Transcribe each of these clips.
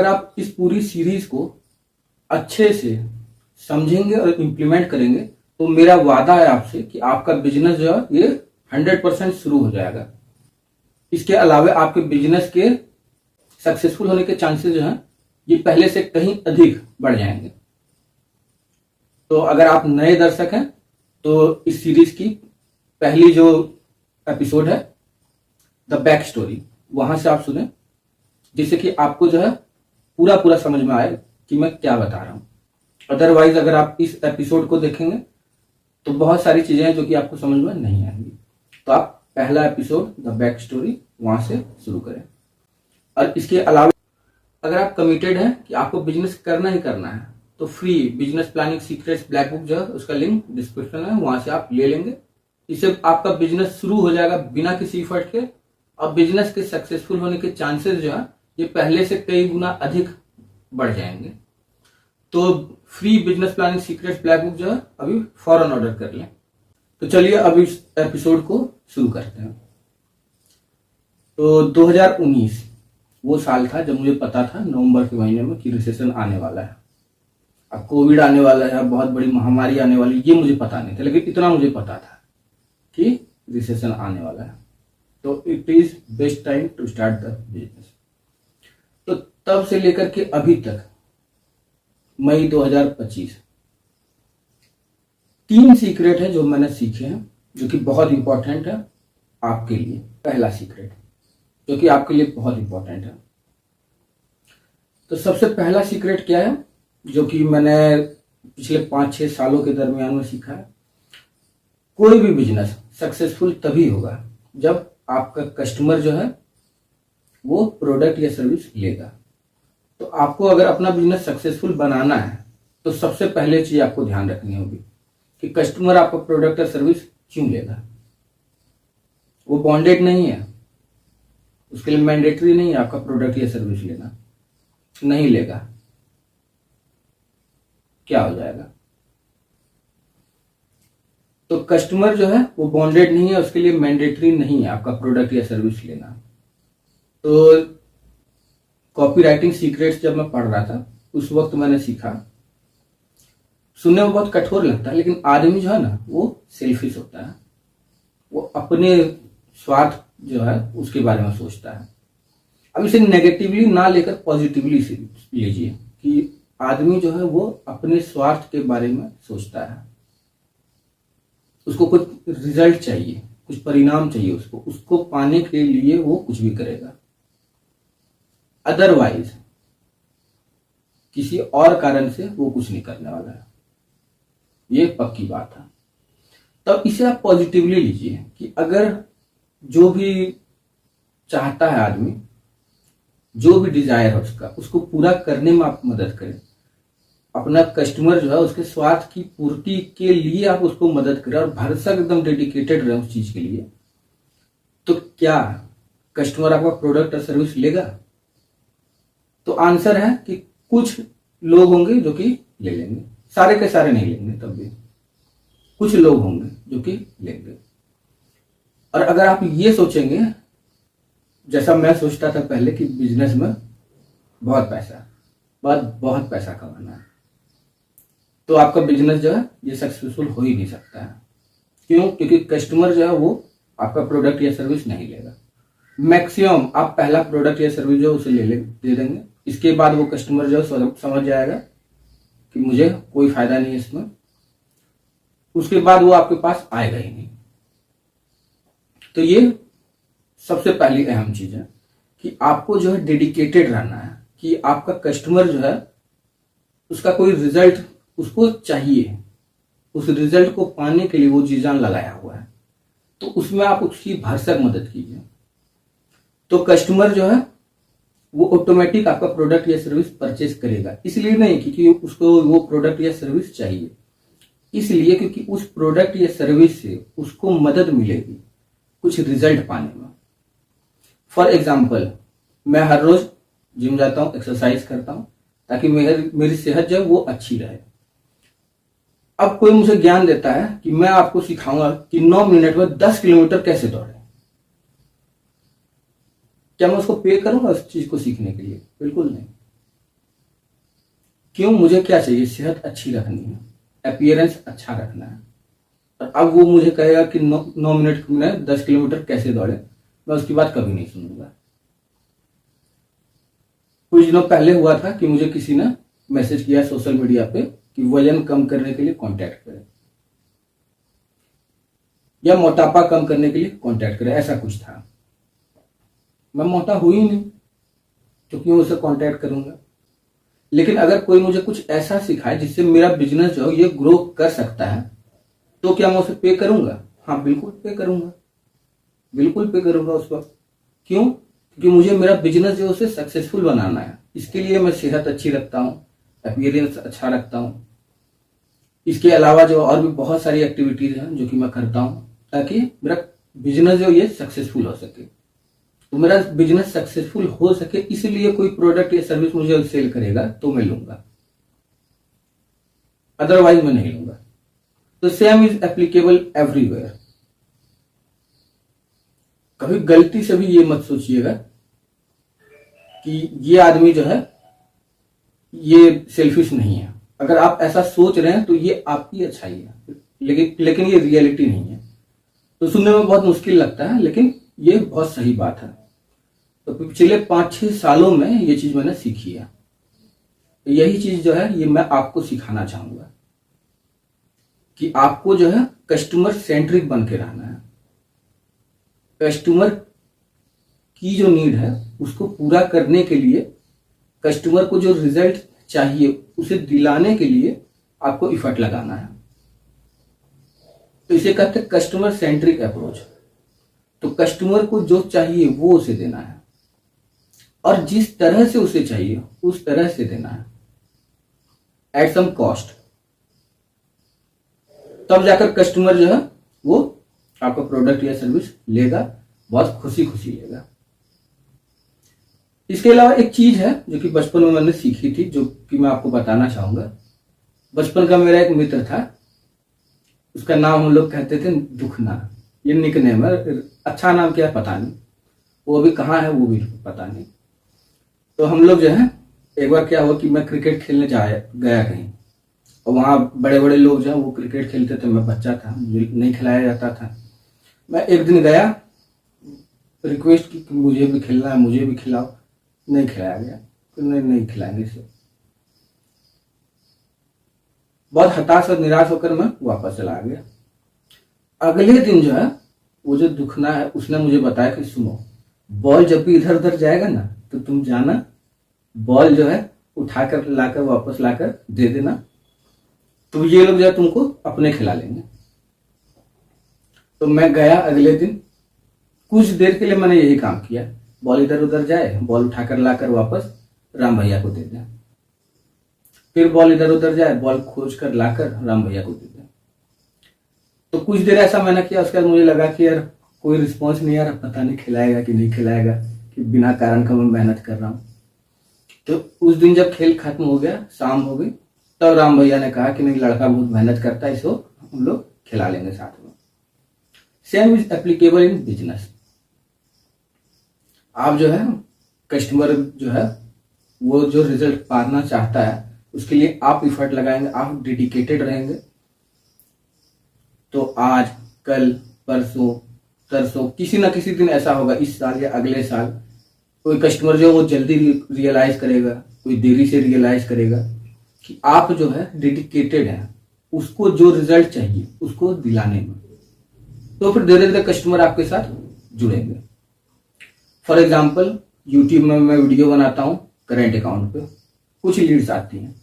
अगर आप इस पूरी सीरीज को अच्छे से समझेंगे और इम्प्लीमेंट करेंगे तो मेरा वादा है आपसे कि आपका बिजनेस जो है ये 100% शुरू हो जाएगा। इसके अलावा आपके बिजनेस के सक्सेसफुल होने के चांसेस जो हैं ये पहले से कहीं अधिक बढ़ जाएंगे। तो अगर आप नए दर्शक हैं तो इस सीरीज की पहली जो एपिसोड है द बैक स्टोरी, वहां से आप सुने, जिससे कि आपको जो है पूरा समझ में आए कि मैं क्या बता रहा हूं। अदरवाइज अगर आप इस एपिसोड को देखेंगे तो बहुत सारी चीजें हैं जो कि आपको समझ में नहीं आएंगी। तो आप पहला एपिसोड द बैक स्टोरी वहां से शुरू करें। और इसके अलावा अगर आप कमिटेड हैं कि आपको बिजनेस करना ही करना है तो free business planning secrets black book जो है उसका लिंक डिस्क्रिप्शन में, वहां से आप ले लेंगे। इससे आपका बिजनेस शुरू हो जाएगा बिना किसी इफर्ट के, और बिजनेस के सक्सेसफुल होने के चांसेस जो है ये पहले से कई गुना अधिक बढ़ जाएंगे। तो free business planning secrets black book जो है अभी फौरन ऑर्डर कर लें। तो चलिए अब इस एपिसोड को शुरू करते हैं। तो 2019 वो साल था जब मुझे पता था नवंबर के महीने में कि रिसेशन आने वाला है। अब कोविड आने वाला है, बहुत बड़ी महामारी आने वाली, ये मुझे पता नहीं था, लेकिन इतना मुझे पता था कि रिसेशन आने वाला है। तो it is best time to start the business. तो तब से लेकर के अभी तक मई 2025 3 सीक्रेट है जो मैंने सीखे हैं जो कि बहुत इंपॉर्टेंट है आपके लिए। पहला सीक्रेट जो कि आपके लिए बहुत इंपॉर्टेंट है, तो सबसे पहला सीक्रेट क्या है जो कि मैंने पिछले 5-6 सालों के दरमियान में सीखा है। कोई भी बिजनेस सक्सेसफुल तभी होगा जब आपका कस्टमर जो है वो प्रोडक्ट या सर्विस लेगा। तो आपको अगर अपना बिजनेस सक्सेसफुल बनाना है तो सबसे पहले चीज आपको ध्यान रखनी होगी कि कस्टमर आपका प्रोडक्ट या सर्विस क्यों लेगा। वो बॉन्डेड नहीं है, उसके लिए मैंडेटरी नहीं है आपका प्रोडक्ट या सर्विस लेना। नहीं लेगा क्या हो जाएगा? तो कस्टमर जो है वो बॉन्डेड नहीं है, उसके लिए मैंडेटरी नहीं है आपका प्रोडक्ट या सर्विस लेना। तो कॉपी राइटिंग सीक्रेट्स जब मैं पढ़ रहा था उस वक्त मैंने सीखा, सुनने में बहुत कठोर लगता है लेकिन आदमी जो है ना वो सेल्फिश होता है। वो अपने स्वार्थ जो है उसके बारे में सोचता है। अब इसे नेगेटिवली ना लेकर पॉजिटिवली लीजिए कि आदमी जो है वो अपने स्वार्थ के बारे में सोचता है। उसको कुछ रिजल्ट चाहिए, कुछ परिणाम चाहिए, उसको पाने के लिए वो कुछ भी करेगा। अदरवाइज किसी और कारण से वो कुछ नहीं करने वाला है, ये पक्की बात है। तब इसे आप पॉजिटिवली लीजिए कि अगर जो भी चाहता है आदमी, जो भी डिजायर है उसका, उसको पूरा करने में आप मदद करें। अपना कस्टमर जो है उसके स्वार्थ की पूर्ति के लिए आप उसको मदद करें और भरसक एकदम डेडिकेटेड रहे उस चीज के लिए। तो क्या कस्टमर आपका प्रोडक्ट और सर्विस लेगा? तो आंसर है कि कुछ लोग होंगे जो कि ले लेंगे, सारे के सारे नहीं लेंगे, तब भी कुछ लोग होंगे जो कि लेंगे। और अगर आप ये सोचेंगे जैसा मैं सोचता था पहले कि बिजनेस में बहुत पैसा कमाना है, तो आपका बिजनेस जो है ये सक्सेसफुल हो ही नहीं सकता है। क्यों? क्योंकि कस्टमर जो है वो आपका प्रोडक्ट या सर्विस नहीं लेगा। मैक्सिमम आप पहला प्रोडक्ट या सर्विस जो उसे दे देंगे, इसके बाद वो कस्टमर जो समझ जाएगा कि मुझे कोई फायदा नहीं है इसमें, उसके बाद वो आपके पास आएगा ही नहीं। तो ये सबसे पहली अहम चीज है कि आपको जो है डेडिकेटेड रहना है कि आपका कस्टमर जो है उसका कोई रिजल्ट उसको चाहिए, उस रिजल्ट को पाने के लिए वो जी जान लगाया हुआ है, तो उसमें आप उसकी भरसक मदद कीजिए। तो कस्टमर जो है वो ऑटोमेटिक आपका प्रोडक्ट या सर्विस परचेज करेगा, इसलिए नहीं क्योंकि उसको वो प्रोडक्ट या सर्विस चाहिए, इसलिए क्योंकि उस प्रोडक्ट या सर्विस से उसको मदद मिलेगी कुछ रिजल्ट पाने में। फॉर एग्जाम्पल, मैं हर रोज जिम जाता हूं, एक्सरसाइज करता हूं ताकि मेरी सेहत जो है वो अच्छी रहे। अब कोई मुझे ज्ञान देता है कि मैं आपको सिखाऊंगा कि 9 मिनट में 10 किलोमीटर कैसे दौड़े, क्या मैं उसको पे करूंगा उस चीज को सीखने के लिए? बिल्कुल नहीं। क्यों, मुझे क्या चाहिए, सेहत अच्छी रखनी है, अपीयरेंस अच्छा रखना है। और अब वो मुझे कहेगा कि 9 मिनट में 10 किलोमीटर कैसे दौड़े, मैं उसकी बात कभी नहीं सुनूंगा। कुछ दिनों पहले हुआ था कि मुझे किसी ने मैसेज किया सोशल मीडिया पे कि वजन कम करने के लिए कांटेक्ट करें या मोटापा कम करने के लिए कांटेक्ट करें, ऐसा कुछ था। मैं मोटा हुई ही नहीं तो क्यों उसे कांटेक्ट करूंगा। लेकिन अगर कोई मुझे कुछ ऐसा सिखाए जिससे मेरा बिजनेस जो है ये ग्रो कर सकता है, तो क्या मैं उसे पे करूंगा? हाँ, बिल्कुल पे करूंगा, बिल्कुल पे करूंगा उस वक्त। क्यों? क्योंकि मुझे मेरा बिजनेस जो है उसे सक्सेसफुल बनाना है। इसके लिए मैं सेहत अच्छी रखता हूँ, अपीयरेंस अच्छा रखता हूँ। इसके अलावा जो और भी बहुत सारी एक्टिविटीज हैं जो कि मैं करता हूँ ताकि मेरा बिजनेस जो ये सक्सेसफुल हो सके। तो मेरा बिजनेस सक्सेसफुल हो सके इसलिए कोई प्रोडक्ट या सर्विस मुझे सेल करेगा तो मैं लूंगा, अदरवाइज मैं नहीं लूंगा। तो सेम इज एप्लीकेबल एवरीवेयर। कभी गलती से भी ये मत सोचिएगा कि ये आदमी जो है ये सेल्फिश नहीं है। अगर आप ऐसा सोच रहे हैं तो ये आपकी अच्छाई है, लेकिन ये रियलिटी नहीं है। तो सुनने में बहुत मुश्किल लगता है लेकिन ये बहुत सही बात है। तो पिछले 5-6 सालों में ये चीज मैंने सीखी है। तो यही चीज जो है ये मैं आपको सिखाना चाहूंगा कि आपको जो है कस्टमर सेंट्रिक बन के रहना है। कस्टमर की जो नीड है उसको पूरा करने के लिए, कस्टमर को जो रिजल्ट चाहिए उसे दिलाने के लिए आपको इफर्ट लगाना है। तो इसे कहते हैं कस्टमर सेंट्रिक अप्रोच। तो कस्टमर को जो चाहिए वो उसे देना है और जिस तरह से उसे चाहिए उस तरह से देना है एट सम कॉस्ट। तब जाकर कस्टमर जो है वो आपका प्रोडक्ट या सर्विस लेगा, बहुत खुशी खुशी लेगा। इसके अलावा एक चीज है जो कि बचपन में मैंने सीखी थी, जो कि मैं आपको बताना चाहूंगा। बचपन का मेरा एक मित्र था, उसका नाम हम लोग कहते थे दुखना। ये निकनेम है, अच्छा नाम क्या है पता नहीं, वो अभी कहाँ है वो भी पता नहीं। तो हम लोग जो है एक बार क्या हुआ कि मैं क्रिकेट खेलने गया कहीं, और वहाँ बड़े बड़े लोग जो है वो क्रिकेट खेलते थे। मैं बच्चा था, मुझे नहीं खिलाया जाता था। मैं एक दिन गया, रिक्वेस्ट की कि मुझे भी खेलना है, मुझे भी खिलाओ। नहीं खिलाया गया, तो नहीं खिलाएंगे इसे। बहुत हताश और निराश होकर मैं वापस चला गया। अगले दिन जो है वो जो दुखना है उसने मुझे बताया कि सुनो, बॉल जब भी इधर उधर जाएगा ना तो तुम जाना, बॉल जो है उठाकर लाकर वापस लाकर दे देना, तो ये लोग जो है तुमको अपने खिला लेंगे। तो मैं गया अगले दिन, कुछ देर के लिए मैंने यही काम किया। बॉल इधर उधर जाए, बॉल उठाकर लाकर वापस राम भैया को दे दें। फिर बॉल इधर उधर जाए, बॉल खोज कर लाकर राम भैया को दे दें। तो कुछ देर ऐसा मैंने किया। उसके बाद मुझे लगा कि यार कोई रिस्पॉन्स नहीं आ रहा, पता नहीं खिलाएगा कि नहीं खिलाएगा, कि बिना कारण का मैं मेहनत कर रहा हूँ। तो उस दिन जब खेल खत्म हो गया, शाम हो गई, तब राम भैया ने कहा कि नहीं, लड़का बहुत मेहनत करता है, इसको हम लोग खिला लेंगे साथ में। Same is applicable in business. आप जो है कस्टमर जो है वो जो रिजल्ट पाना चाहता है उसके लिए आप इफर्ट लगाएंगे, आप डेडिकेटेड रहेंगे, तो आज कल परसों तरसों किसी ना किसी दिन ऐसा होगा, इस साल या अगले साल, कोई कस्टमर जो वो जल्दी रियलाइज करेगा, कोई देरी से रियलाइज करेगा कि आप जो है डेडिकेटेड हैं उसको जो रिजल्ट चाहिए उसको दिलाने में। तो फिर धीरे धीरे कस्टमर आपके साथ जुड़ेंगे। फॉर एग्जाम्पल यूट्यूब में मैं वीडियो बनाता हूं करेंट अकाउंट पे, कुछ लीड्स आती हैं।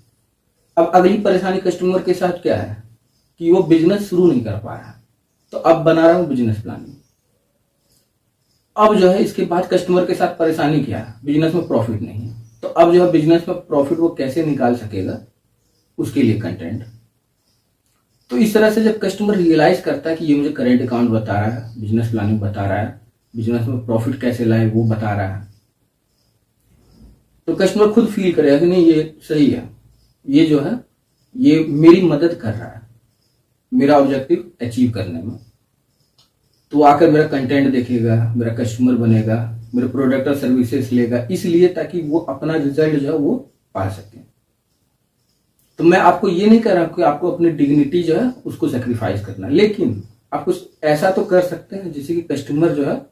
अब अगली परेशानी कस्टमर के साथ क्या है कि वो बिजनेस शुरू नहीं कर पा रहा है, तो अब बना रहा हूं बिजनेस प्लानिंग। अब जो है इसके बाद कस्टमर के साथ परेशानी क्या है, बिजनेस में प्रॉफिट नहीं है, तो अब जो है बिजनेस में प्रॉफिट वो कैसे निकाल सकेगा, उसके लिए कंटेंट। तो इस तरह से जब कस्टमर रियलाइज करता है कि ये मुझे करेंट अकाउंट बता रहा है, बिजनेस प्लानिंग बता रहा है, बिजनेस में प्रॉफिट कैसे लाए वो बता रहा है, तो कस्टमर खुद फील करेगा कि नहीं ये सही है, ये जो है ये मेरी मदद कर रहा है मेरा ऑब्जेक्टिव अचीव करने में। तो आकर मेरा कंटेंट देखेगा, मेरा कस्टमर बनेगा, मेरे प्रोडक्ट और सर्विसेज लेगा, इसलिए ताकि वो अपना रिजल्ट जो है वो पा सके। तो मैं आपको ये नहीं कह रहा कि आपको अपनी डिग्निटी जो है उसको सेक्रीफाइस करना है, लेकिन आप कुछ ऐसा तो कर सकते हैं जिससे कि कस्टमर जो है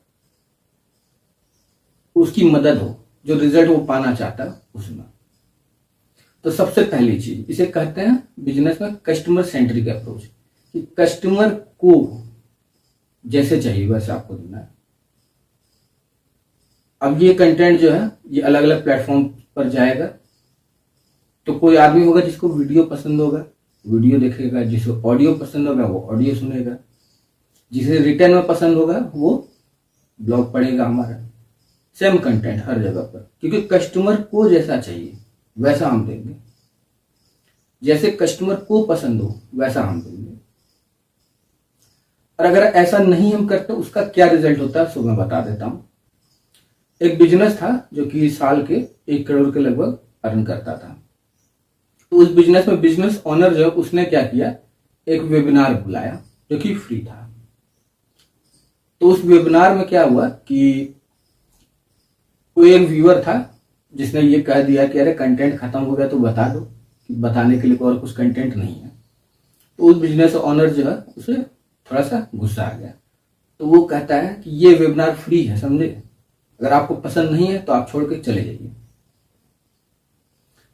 उसकी मदद हो, जो रिजल्ट वो पाना चाहता है उसमें। तो सबसे पहली चीज इसे कहते हैं बिजनेस में कस्टमर सेंट्रिक अप्रोच, कि कस्टमर को जैसे चाहिए वैसे आपको देना है। अब ये कंटेंट जो है ये अलग अलग प्लेटफॉर्म पर जाएगा, तो कोई आदमी होगा जिसको वीडियो पसंद होगा वीडियो देखेगा, जिसको ऑडियो पसंद होगा वो ऑडियो सुनेगा, जिसे रिटर्न में पसंद होगा वो ब्लॉग पढ़ेगा हमारा। सेम कंटेंट हर जगह पर, क्योंकि कस्टमर को जैसा चाहिए वैसा हम देंगे, जैसे कस्टमर को पसंद हो वैसा हम देंगे। और अगर ऐसा नहीं हम करते उसका क्या रिजल्ट होता है सो मैं बता देता हूं। एक बिजनेस था जो कि साल के 1 करोड़ के लगभग अर्न करता था। तो उस बिजनेस में बिजनेस ओनर जो उसने क्या किया, एक वेबिनार बुलाया जो कि फ्री था। तो उस वेबिनार में क्या हुआ कि कोई एक व्यूअर था जिसने ये कह दिया कि अरे कंटेंट खत्म हो गया तो बता दो, कि बताने के लिए और कुछ कंटेंट नहीं है। तो उस बिजनेस ओनर जो है उसे थोड़ा सा गुस्सा आ गया। तो वो कहता है कि ये वेबिनार फ्री है, समझे, अगर आपको पसंद नहीं है तो आप छोड़ के चले जाइए।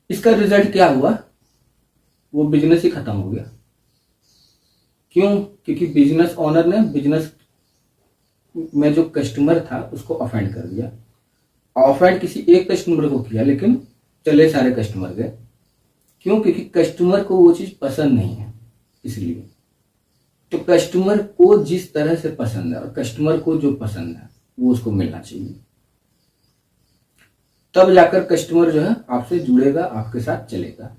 इसका रिजल्ट क्या हुआ, वो बिजनेस ही खत्म हो गया। क्यों? क्योंकि बिजनेस ओनर ने बिजनेस में जो कस्टमर था उसको ऑफेंड कर दिया। ऑफेंड किसी एक कस्टमर को किया लेकिन चले सारे कस्टमर गए। क्यों? क्योंकि कस्टमर को वो चीज पसंद नहीं है, इसलिए। तो कस्टमर को जिस तरह से पसंद है और कस्टमर को जो पसंद है वो उसको मिलना चाहिए, तब जाकर कस्टमर जो है आपसे जुड़ेगा, आपके साथ चलेगा।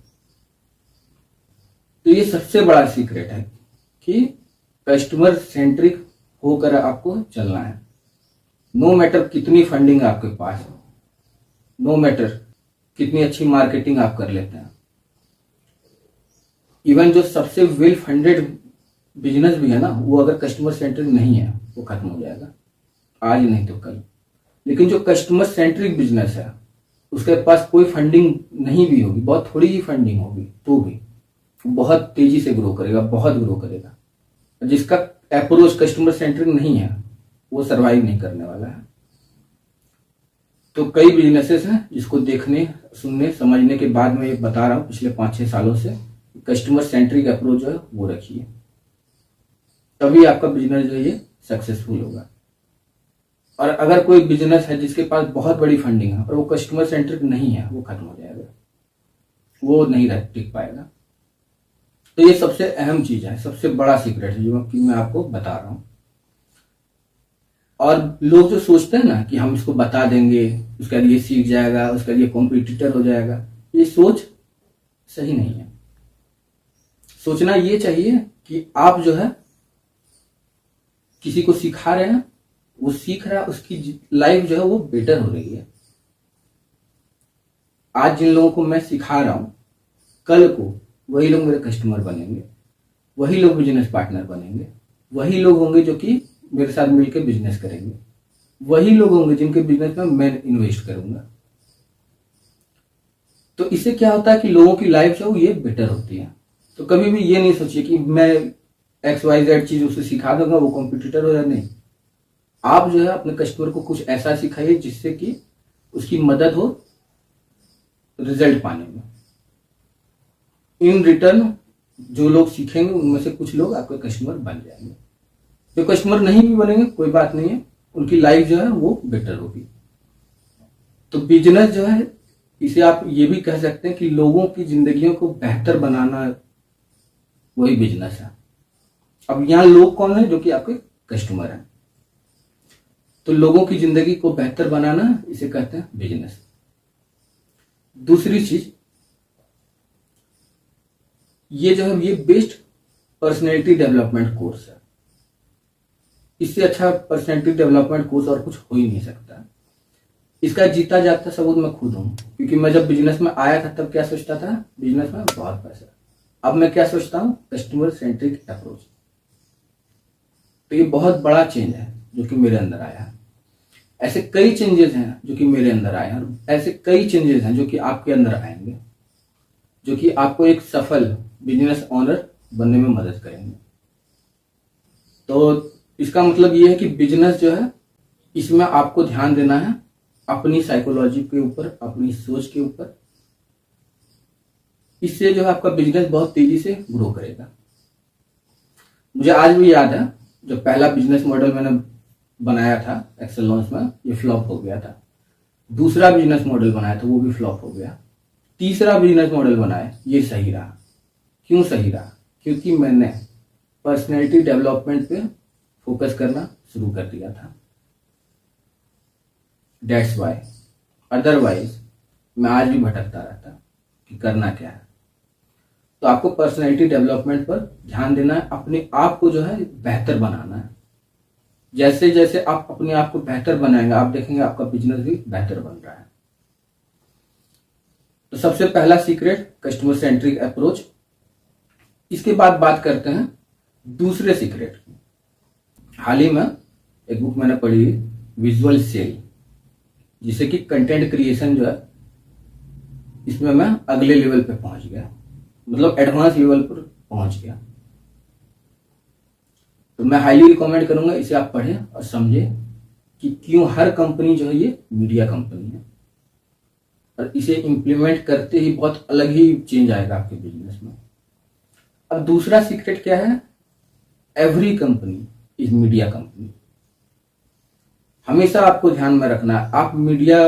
तो ये सबसे बड़ा सीक्रेट है कि कस्टमर सेंट्रिक होकर आपको चलना है। नो मैटर कितनी फंडिंग आपके पास है, नो मैटर कितनी अच्छी मार्केटिंग आप कर लेते हैं। इवन जो सबसे वेल फंडेड बिजनेस भी है ना, वो अगर कस्टमर सेंट्रिक नहीं है वो खत्म हो जाएगा, आज नहीं तो कल। लेकिन जो कस्टमर सेंट्रिक बिजनेस है उसके पास कोई फंडिंग नहीं भी होगी, बहुत थोड़ी ही फंडिंग होगी, तो भी बहुत तेजी से ग्रो करेगा, बहुत ग्रो करेगा। जिसका अप्रोच कस्टमर सेंट्रिक नहीं है वो सरवाइव नहीं करने वाला है। तो कई बिजनेसेस हैं जिसको देखने, सुनने, समझने के बाद मैं ये बता रहा हूं पिछले 5-6 सालों से, कस्टमर सेंट्रिक अप्रोच जो है वो रखिए, तभी आपका बिजनेस जो है ये सक्सेसफुल होगा। और अगर कोई बिजनेस है जिसके पास बहुत बड़ी फंडिंग है और वो कस्टमर सेंट्रिक नहीं है, वो खत्म हो जाएगा, वो नहीं रह टिक पाएगा। तो ये सबसे अहम चीज है, सबसे बड़ा सीक्रेट है जो कि मैं आपको बता रहा हूं। और लोग जो सोचते हैं ना कि हम इसको बता देंगे उसके लिए सीख जाएगा, उसके लिए कॉम्पिटिटर हो जाएगा, ये सोच सही नहीं है। सोचना ये चाहिए कि आप जो है किसी को सिखा रहे हैं, वो सीख रहा है, उसकी लाइफ जो है वो बेटर हो रही है। आज जिन लोगों को मैं सिखा रहा हूं, कल को वही लोग मेरे कस्टमर बनेंगे, वही लोग बिजनेस पार्टनर बनेंगे, वही लोग होंगे जो कि मेरे साथ मिलकर बिजनेस करेंगे, वही लोग होंगे जिनके बिजनेस में मैं इन्वेस्ट करूंगा। तो इससे क्या होता है कि लोगों की लाइफ जो ये बेटर होती है। तो कभी भी ये नहीं सोचिए कि मैं XYZ चीज उसे सिखा दूंगा वो कॉम्पिटिटर हो या नहीं। आप जो है अपने कस्टमर को कुछ ऐसा सिखाइए जिससे कि उसकी मदद हो रिजल्ट पाने में। इन रिटर्न जो लोग सीखेंगे उनमें से कुछ लोग आपके कस्टमर बन जाएंगे। जो कस्टमर नहीं भी बनेंगे कोई बात नहीं है, उनकी लाइफ जो है वो बेटर होगी। तो बिजनेस जो है इसे आप ये भी कह सकते हैं कि लोगों की जिंदगियों को बेहतर बनाना वही बिजनेस है। अब यहाँ लोग कौन है? जो कि आपके कस्टमर हैं। तो लोगों की जिंदगी को बेहतर बनाना इसे कहते हैं बिजनेस। दूसरी चीज ये जो है ये बेस्ट पर्सनैलिटी डेवलपमेंट कोर्स है। इससे अच्छा पर्सनैलिटी डेवलपमेंट कोर्स और कुछ हो ही नहीं सकता। इसका जीता जागता सबूत मैं खुद हूं, क्योंकि मैं जब बिजनेस में आया था तब क्या सोचता था, बिजनेस में बहुत पैसा। अब मैं क्या सोचता हूं, कस्टमर सेंट्रिक अप्रोच। तो ये बहुत बड़ा चेंज है जो कि मेरे अंदर आया है। ऐसे कई चेंजेस हैं जो कि मेरे अंदर आए हैं और ऐसे कई चेंजेस हैं जो कि आपके अंदर आएंगे। जो कि आपको एक सफल बिजनेस ओनर बनने में मदद करेंगे। तो इसका मतलब ये है कि बिजनेस जो है इसमें आपको ध्यान देना है अपनी साइकोलॉजी के ऊपर, अपनी सोच के ऊपर। इससे जो है आपका बिजनेस बहुत तेजी से ग्रो करेगा। मुझे आज भी याद है जब पहला बिजनेस मॉडल मैंने बनाया था एक्सेल लॉन्च में, ये फ्लॉप हो गया था। दूसरा बिजनेस मॉडल बनाया था, वो भी फ्लॉप हो गया। तीसरा बिजनेस मॉडल बनाया, ये सही रहा। क्यों सही रहा? क्योंकि मैंने पर्सनैलिटी डेवलपमेंट पे फोकस करना शुरू कर दिया था। That's why, अदरवाइज मैं आज भी भटकता रहता कि करना क्या है। तो आपको पर्सनैलिटी डेवलपमेंट पर ध्यान देना है, अपने आप को जो है बेहतर बनाना है। जैसे जैसे आप अपने आप को बेहतर बनाएंगे, आप देखेंगे आपका बिजनेस भी बेहतर बन रहा है। तो सबसे पहला सीक्रेट कस्टमर सेंट्रिक अप्रोच। इसके बाद बात करते हैं दूसरे सीक्रेट की। हाल ही में एक बुक मैंने पढ़ी, विजुअल सेल, जिससे कि कंटेंट क्रिएशन जो है इसमें मैं अगले लेवल पे पहुंच गया, मतलब एडवांस लेवल पर पहुंच गया। तो मैं हाईली रिकमेंड करूंगा इसे आप पढ़ें और समझें कि क्यों हर कंपनी जो है ये मीडिया कंपनी है, और इसे इंप्लीमेंट करते ही बहुत अलग ही चेंज आएगा आपके बिजनेस में। अब दूसरा सीक्रेट क्या है? Every company is media company. हमेशा आपको ध्यान में रखना है आप मीडिया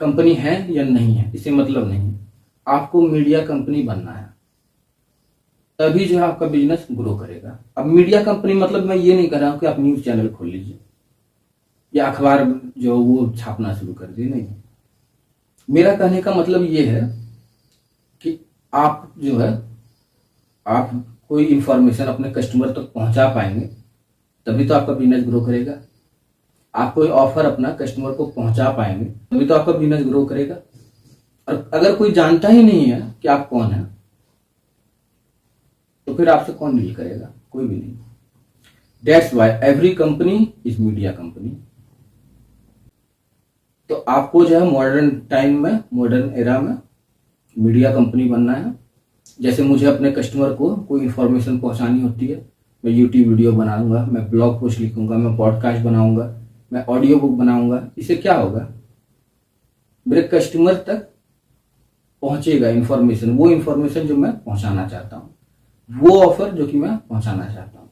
कंपनी है या नहीं है, इसे मतलब नहीं, आपको मीडिया कंपनी बनना है, तभी जो है आपका बिजनेस ग्रो करेगा। अब मीडिया कंपनी मतलब मैं ये नहीं कह रहा हूं कि आप न्यूज चैनल खोल लीजिए या अखबार जो वो छापना शुरू कर दिए, नहीं। मेरा कहने का मतलब ये है कि आप जो है आप कोई इंफॉर्मेशन अपने कस्टमर तक पहुंचा पाएंगे, तभी तो आपका बिजनेस ग्रो करेगा। आप कोई ऑफर अपना कस्टमर को पहुंचा पाएंगे, तभी तो आपका बिजनेस ग्रो करेगा। और अगर कोई जानता ही नहीं है कि आप कौन है, तो फिर आपसे कौन डील करेगा? कोई भी नहीं। That's why every company is media company. तो आपको जो है मॉडर्न टाइम में, मॉडर्न एरा में मीडिया कंपनी बनना है। जैसे मुझे अपने कस्टमर को कोई इंफॉर्मेशन पहुंचानी होती है, मैं यूट्यूब वीडियो बनाऊंगा, मैं ब्लॉग पोस्ट लिखूंगा, मैं पॉडकास्ट बनाऊंगा, मैं ऑडियो बुक बनाऊंगा। इससे क्या होगा? मेरे कस्टमर तक पहुंचेगा इंफॉर्मेशन, वो इंफॉर्मेशन जो मैं पहुंचाना चाहता हूं, वो ऑफर जो कि मैं पहुंचाना चाहता हूं।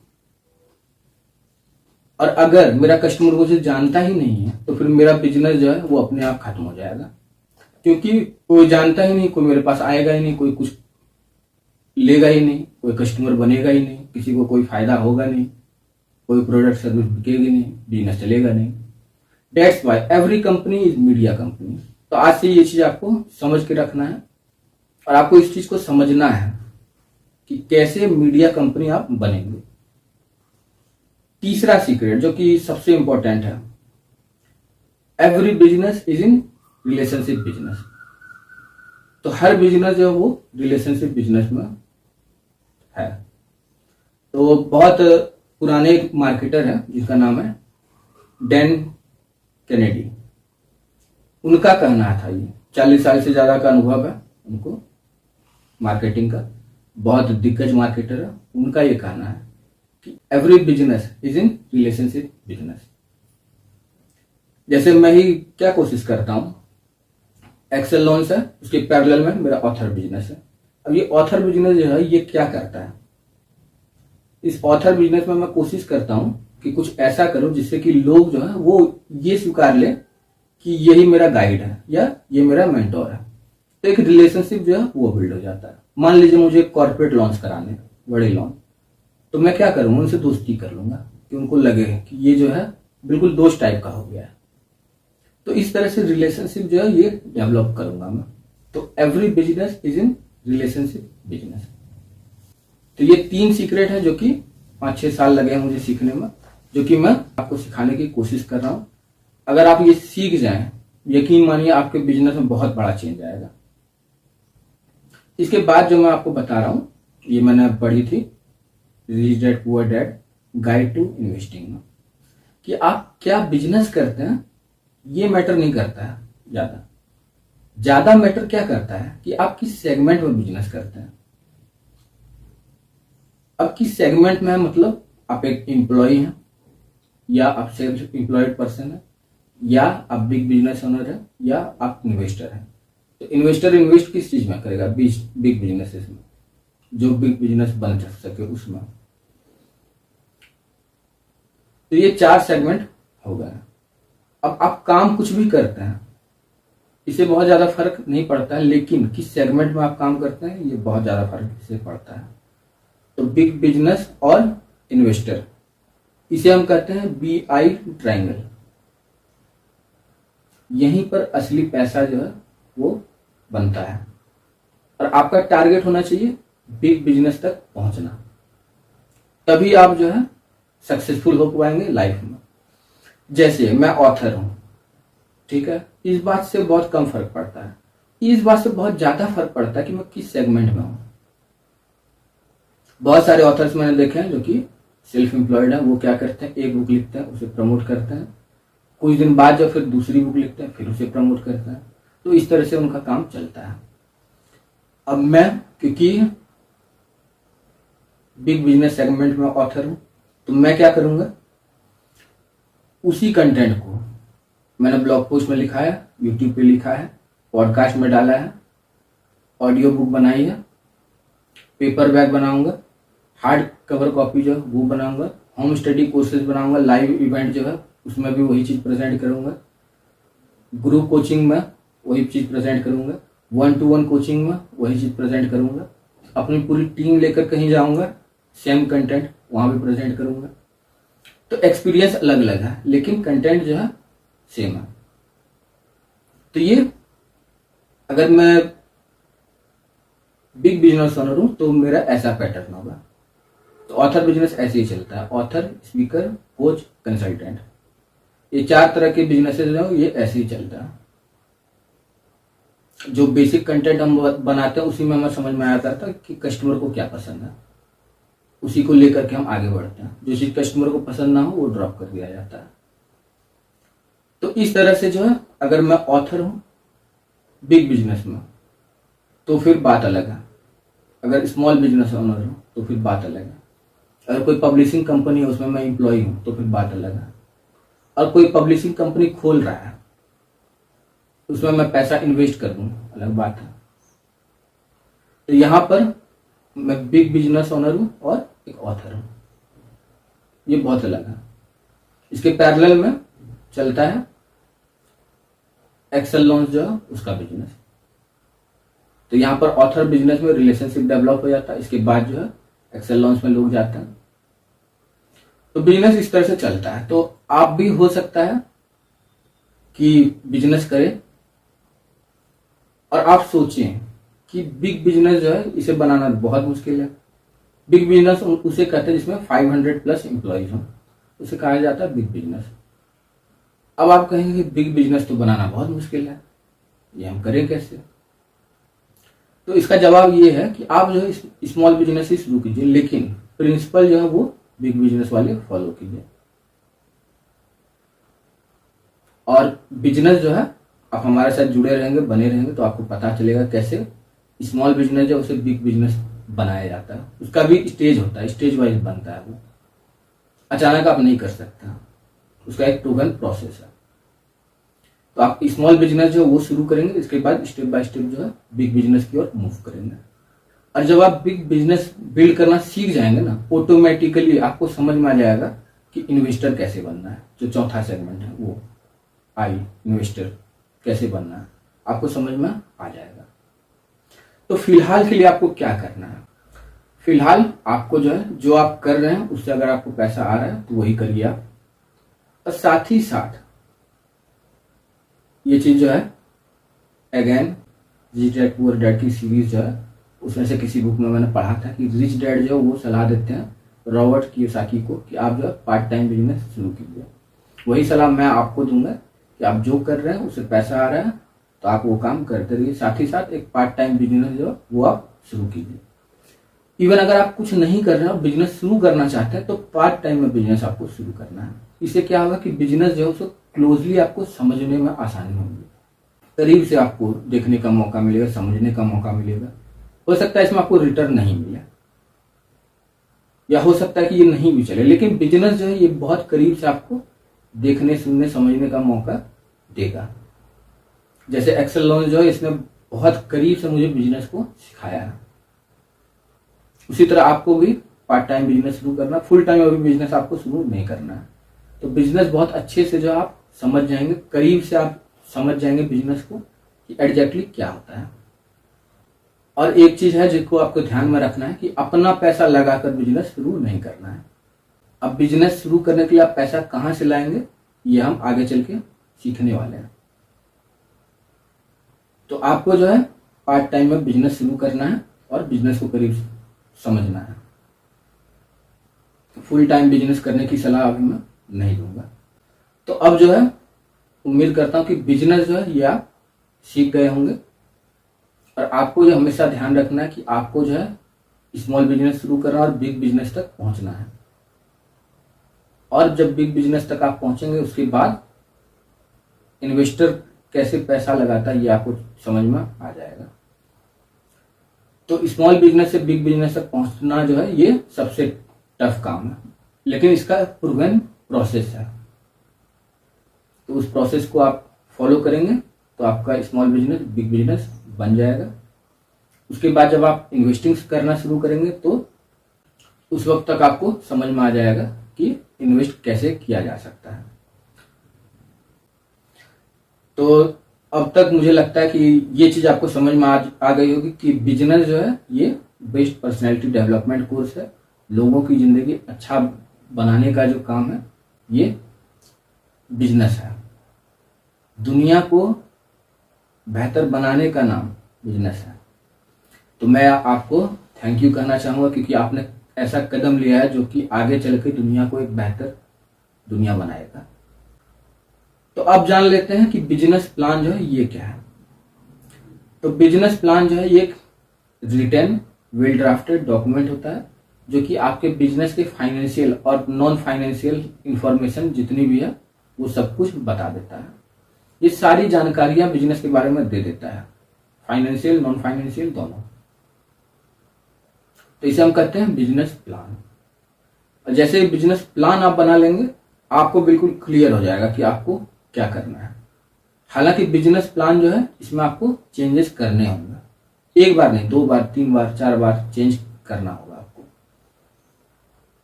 और अगर मेरा कस्टमर मुझे जानता ही नहीं है, तो फिर मेरा बिजनेस जो है वो अपने आप खत्म हो जाएगा, क्योंकि कोई जानता ही नहीं, कोई मेरे पास आएगा ही नहीं, कोई कुछ लेगा ही नहीं, कोई कस्टमर बनेगा ही नहीं, किसी को कोई फायदा होगा नहीं, कोई प्रोडक्ट सर्विस बिकेगी नहीं, बिजनेस चलेगा नहीं। That's why every company is media company. तो आज से ये चीज आपको समझ के रखना है, और आपको इस चीज को समझना है कि कैसे मीडिया कंपनी आप बनेंगे। तीसरा सीक्रेट जो कि सबसे इंपॉर्टेंट है, every business is in relationship business. तो हर बिजनेस जो है वो रिलेशनशिप बिजनेस में है। तो बहुत पुराने एक मार्केटर है जिसका नाम है डैन कैनेडी। उनका कहना था, ये 40 साल से ज्यादा का अनुभव है उनको मार्केटिंग का, बहुत दिग्गज मार्केटर है। उनका ये कहना है कि every business is in relationship business. जैसे मैं ही क्या कोशिश करता हूं, एक्सेल लॉन्च है, उसके पैरेलल में मेरा ऑथर बिजनेस है। अब ये ऑथर बिजनेस जो है ये क्या करता है, इस ऑथर बिजनेस में मैं कोशिश करता हूं कि कुछ ऐसा करूं जिससे कि लोग जो है वो ये स्वीकार ले कि यही मेरा गाइड है या ये मेरा मेंटोर है। तो एक रिलेशनशिप जो है वो बिल्ड हो जाता है। मान लीजिए मुझे कॉर्पोरेट लॉन्च कराने, बड़े लॉन्च, तो मैं क्या करूंगा, उनसे दोस्ती कर लूंगा कि उनको लगे कि ये जो है बिल्कुल दोस्त टाइप का हो गया है। तो इस तरह से रिलेशनशिप जो है ये डेवलप करूंगा मैं। तो every business is in relationship business. तो ये 3 सीक्रेट है जो कि 5-6 साल लगे हैं मुझे सीखने में, जो कि मैं आपको सिखाने की कोशिश कर रहा हूं। अगर आप ये सीख जाएं, यकीन मानिए आपके बिजनेस में बहुत बड़ा चेंज आएगा। इसके बाद जो मैं आपको बता रहा हूं, ये मैंने पढ़ी थी, rich dad poor dad guide to investing में, कि आप क्या बिजनेस करते हैं ये मैटर नहीं करता है ज्यादा, ज्यादा मैटर क्या करता है कि आप किस सेगमेंट में बिजनेस करते हैं। अब किस सेगमेंट में है, मतलब आप एक एम्प्लॉय हैं, या आप सेल्फ एम्प्लॉयड पर्सन है, या आप बिग बिजनेस ओनर है, या आप इन्वेस्टर हैं। तो इन्वेस्टर इन्वेस्ट किस चीज में करेगा, बिग बिजनेसेस में, जो बिग बिजनेस बन सके उसमें। तो ये 4 सेगमेंट हो गए। अब आप काम कुछ भी करते हैं, इससे बहुत ज्यादा फर्क नहीं पड़ता है, लेकिन किस सेगमेंट में आप काम करते हैं ये बहुत ज्यादा फर्क इससे पड़ता है। तो बिग बिजनेस और इन्वेस्टर, इसे हम कहते हैं BI ट्रायंगल। यहीं पर असली पैसा जो है वो बनता है, और आपका टारगेट होना चाहिए बिग बिजनेस तक पहुंचना, तभी आप जो है सक्सेसफुल हो पाएंगे लाइफ में। जैसे मैं ऑथर हूं, ठीक है, इस बात से बहुत कम फर्क पड़ता है, इस बात से बहुत ज्यादा फर्क पड़ता है कि मैं किस सेगमेंट में हूं। बहुत सारे ऑथर्स मैंने देखे हैं जो कि सेल्फ एम्प्लॉयड है, वो क्या करते हैं, एक बुक लिखते हैं, उसे प्रमोट करते हैं, कुछ दिन बाद जब फिर दूसरी बुक लिखते हैं, फिर उसे प्रमोट करते हैं। तो इस तरह से उनका काम चलता है। अब मैं, क्योंकि बिग बिजनेस सेगमेंट में ऑथर हूं, तो मैं क्या करूंगा, उसी कंटेंट को मैंने ब्लॉग पोस्ट में लिखा है, यूट्यूब पे लिखा है, पॉडकास्ट में डाला है, ऑडियो बुक बनाई है, पेपर बैग बनाऊंगा, हार्ड कवर कॉपी जो है वो बनाऊंगा, होम स्टडी कोर्सेज बनाऊंगा, लाइव इवेंट जो है उसमें भी वही चीज प्रेजेंट करूंगा, ग्रुप कोचिंग में वही चीज प्रेजेंट करूंगा, 1-to-1 कोचिंग में वही चीज प्रेजेंट करूंगा, अपनी पूरी टीम लेकर कहीं जाऊंगा, सेम कंटेंट वहां भी प्रेजेंट करूंगा। तो एक्सपीरियंस अलग अलग है, लेकिन कंटेंट जो है सेम है। तो ये, अगर मैं बिग बिजनेस ओनर हूं तो मेरा ऐसा पैटर्न होगा। तो ऑथर बिजनेस ऐसे ही चलता है, ऑथर, स्पीकर, कोच, कंसल्टेंट, ये 4 तरह के बिजनेसेस जो ये ऐसे ही चलता है। जो बेसिक कंटेंट हम बनाते हैं उसी में हमें समझ में आता था कि कस्टमर को क्या पसंद है, उसी को लेकर के हम आगे बढ़ते हैं। जो चीज कस्टमर को पसंद ना हो वो ड्रॉप कर दिया जाता है। तो इस तरह से जो है, अगर मैं ऑथर हूं बिग बिजनेस में तो फिर बात अलग है, अगर स्मॉल बिजनेस ओनर हूं तो फिर बात अलग है, अगर कोई पब्लिशिंग कंपनी है उसमें मैं एम्प्लॉय हूं तो फिर बात अलग है, और कोई पब्लिशिंग कंपनी खोल रहा है उसमें मैं पैसा इन्वेस्ट कर दूं, अलग बात है। तो यहां पर मैं बिग बिजनेस ओनर हूं और एक ऑथर हूं, ये बहुत अलग है। इसके पैरेलल में चलता है एक्सेल लॉन्च जो है उसका बिजनेस। तो यहां पर ऑथर बिजनेस में रिलेशनशिप डेवलप हो जाता है, इसके बाद जो है एक्सेल लॉन्च में लोग जाते हैं। तो बिजनेस इस तरह से चलता है। तो आप भी हो सकता है कि बिजनेस करें और आप सोचें कि बिग बिजनेस जो है इसे बनाना बहुत मुश्किल है। बिग बिजनेस उसे कहते हैं जिसमें 500+ एम्प्लॉइज हों, उसे कहा जाता है बिग बिजनेस। अब आप कहेंगे कि बिग बिजनेस तो बनाना बहुत मुश्किल है, ये हम करें कैसे? तो इसका जवाब ये है कि आप जो है स्मॉल बिजनेस ही शुरू कीजिए, लेकिन प्रिंसिपल जो है वो बिग बिजनेस वाले फॉलो कीजिए। और बिजनेस जो है, आप हमारे साथ जुड़े रहेंगे, बने रहेंगे, तो आपको पता चलेगा कैसे स्मॉल बिजनेस जो उसे बिग बिजनेस बनाया जाता है। उसका भी स्टेज होता है, स्टेज वाइज बनता है, वो अचानक आप नहीं कर सकते, उसका एक प्रूवन प्रोसेस है। तो आप स्मॉल बिजनेस जो वो शुरू करेंगे, इसके बाद स्टेप बाय स्टेप जो है बिग बिजनेस की ओर मूव करेंगे। और जब आप बिग बिजनेस बिल्ड करना सीख जाएंगे ना, ऑटोमेटिकली आपको समझ में आ जाएगा कि इन्वेस्टर कैसे बनना है। जो चौथा सेगमेंट है वो इन्वेस्टर कैसे बनना है, आपको समझ में आ जाएगा। तो फिलहाल के लिए आपको क्या करना है? फिलहाल आपको जो है, जो आप कर रहे हैं उससे अगर आपको पैसा आ रहा है तो वही करिए आप। और साथ ही साथ ये चीज जो है, again rich dad poor dad की सीरीज जो है, उसमें से किसी बुक में मैंने पढ़ा था कि रिच डैड जो है वो सलाह देते हैं रॉबर्ट कियोसाकी को कि आप जो है पार्ट टाइम बिजनेस शुरू कीजिए। वही सलाह मैं आपको दूंगा कि आप जो कर रहे हैं उससे पैसा आ रहा है तो आप वो काम करते रहिए, साथ ही साथ एक पार्ट टाइम बिजनेस जो है वो आप शुरू कीजिए। इवन अगर आप कुछ नहीं कर रहे हैं, बिजनेस शुरू करना चाहते हैं, तो पार्ट टाइम में बिजनेस आपको शुरू करना है। इससे क्या होगा कि बिजनेस जो है उसको क्लोजली आपको समझने में आसानी होगी। करीब से आपको देखने का मौका मिलेगा, समझने का मौका मिलेगा। हो सकता है इसमें आपको रिटर्न नहीं मिले, या हो सकता है कि ये नहीं भी चले, लेकिन बिजनेस जो है ये बहुत करीब से आपको देखने, सुनने, समझने का मौका देगा। जैसे एक्सेल लॉन्च जो है इसने बहुत करीब से मुझे बिजनेस को सिखाया है। उसी तरह आपको भी पार्ट टाइम बिजनेस शुरू करना, फुल टाइम अभी बिजनेस आपको शुरू नहीं करना है। तो बिजनेस बहुत अच्छे से जो आप समझ जाएंगे, करीब से आप समझ जाएंगे बिजनेस को कि एग्जैक्टली क्या होता है। और एक चीज है जिसको आपको ध्यान में रखना है कि अपना पैसा लगाकर बिजनेस शुरू नहीं करना है। अब बिजनेस शुरू करने के लिए आप पैसा कहां से लाएंगे ये हम आगे चल के सीखने वाले हैं। तो आपको जो है पार्ट टाइम में बिजनेस शुरू करना है और बिजनेस को करीब समझना है। फुल टाइम बिजनेस करने की सलाह अभी मैं नहीं दूंगा। तो अब जो है उम्मीद करता हूं कि बिजनेस जो है ये आप सीख गए होंगे। और आपको जो हमेशा ध्यान रखना है कि आपको जो है स्मॉल बिजनेस शुरू करना और बिग बिजनेस तक पहुंचना है। और जब बिग बिजनेस तक आप पहुंचेंगे उसके बाद इन्वेस्टर कैसे पैसा लगाता है ये आपको समझ में आ जाएगा। तो स्मॉल बिजनेस से बिग बिजनेस तक पहुंचना जो है ये सबसे टफ काम है, लेकिन इसका प्रूवन प्रोसेस है। तो उस प्रोसेस को आप फॉलो करेंगे तो आपका स्मॉल बिजनेस बिग बिजनेस बन जाएगा। उसके बाद जब आप इन्वेस्टिंग करना शुरू करेंगे तो उस वक्त तक आपको समझ में आ जाएगा कि इन्वेस्ट कैसे किया जा सकता है। तो अब तक मुझे लगता है कि ये चीज आपको समझ में आ गई होगी कि बिजनेस जो है ये बेस्ट पर्सनैलिटी डेवलपमेंट कोर्स है। लोगों की जिंदगी अच्छा बनाने का जो काम है ये बिजनेस है। दुनिया को बेहतर बनाने का नाम बिजनेस है। तो मैं आपको थैंक यू कहना चाहूंगा क्योंकि आपने ऐसा कदम लिया है जो कि आगे चल के दुनिया को एक बेहतर दुनिया बनाएगा। तो अब जान लेते हैं कि बिजनेस प्लान जो है ये क्या है। तो बिजनेस प्लान जो है ये एक रिटन वेल ड्राफ्टेड डॉक्यूमेंट होता है जो कि आपके बिजनेस के फाइनेंशियल और नॉन फाइनेंशियल इंफॉर्मेशन जितनी भी है वो सब कुछ बता देता है। ये सारी जानकारियां बिजनेस के बारे में दे देता है, फाइनेंशियल नॉन फाइनेंशियल दोनों। तो इसे हम कहते हैं बिजनेस प्लान। और जैसे ही बिजनेस प्लान आप बना लेंगे आपको बिल्कुल क्लियर हो जाएगा कि आपको क्या करना है। हालांकि बिजनेस प्लान जो है इसमें आपको चेंजेस करने होंगे, एक बार नहीं, 2 बार 3 बार 4 बार चेंज करना होगा आपको,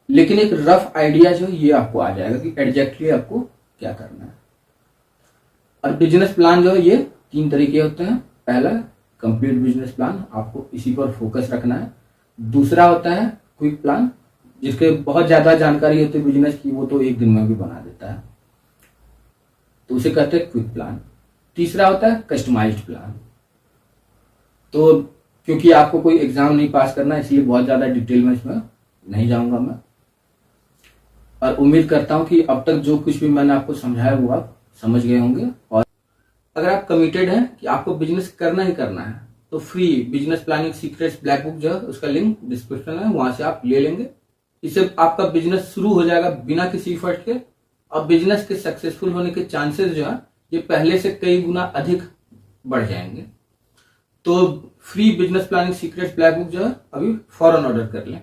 लेकिन एक रफ आइडिया जो है ये आपको आ जाएगा कि एग्जैक्टली आपको क्या करना है। और बिजनेस प्लान जो है ये 3 तरीके होते हैं। पहला कंप्लीट बिजनेस प्लान, आपको इसी पर फोकस रखना है। दूसरा होता है क्विक प्लान, जिसके बहुत ज्यादा जानकारी होती है बिजनेस की, वो तो एक दिन में भी बना देता है, तो उसे कहते हैं क्विक प्लान। तीसरा होता है कस्टमाइज्ड प्लान। तो क्योंकि आपको कोई एग्जाम नहीं पास करना इसलिए बहुत ज्यादा डिटेल में इसमें नहीं जाऊंगा मैं। और उम्मीद करता हूं कि अब तक जो कुछ भी मैंने आपको समझाया वो आप समझ गए होंगे। और अगर आप कमिटेड हैं कि आपको बिजनेस करना ही करना है तो free business planning secrets black book जो है उसका लिंक डिस्क्रिप्शन में है, वहां से आप ले लेंगे। इससे आपका बिजनेस शुरू हो जाएगा बिना किसी एफर्ट के। और बिजनेस के सक्सेसफुल होने के चांसेस जो है ये पहले से कई गुना अधिक बढ़ जाएंगे। तो free business planning secrets black book जो है अभी फौरन ऑर्डर कर लें।